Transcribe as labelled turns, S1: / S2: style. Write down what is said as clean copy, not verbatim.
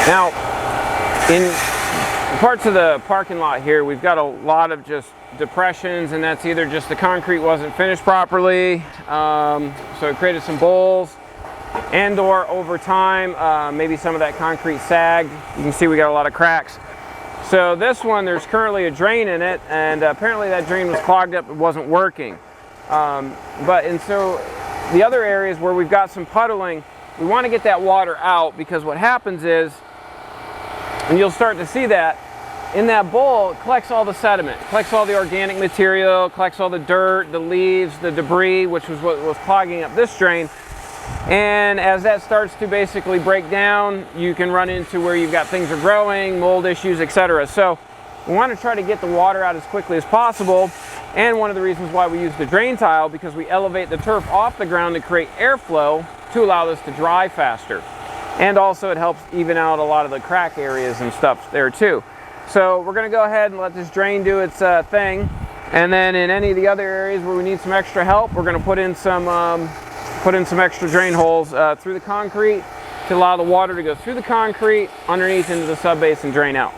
S1: Now, in parts of the parking lot here, we've got a lot of just depressions, and that's either just the concrete wasn't finished properly, so it created some bowls, and or over time, maybe some of that concrete sagged. You can see we got a lot of cracks. So this one, there's currently a drain in it, and apparently that drain was clogged up, it wasn't working. And so the other areas where we've got some puddling, we want to get that water out, because what happens is, and you'll start to see that, in that bowl, it collects all the sediment, collects all the organic material, collects all the dirt, the leaves, the debris, which was what was clogging up this drain. And as that starts to basically break down, you can run into where you've got things are growing, mold issues, etc. So we want to try to get the water out as quickly as possible. And one of the reasons why we use the drain tile, because we elevate the turf off the ground to create airflow to allow this to dry faster. And also it helps even out a lot of the crack areas and stuff there too. So we're going to go ahead and let this drain do its thing. And then in any of the other areas where we need some extra help, we're going to put in some extra drain holes through the concrete to allow the water to go through the concrete underneath into the subbase and drain out.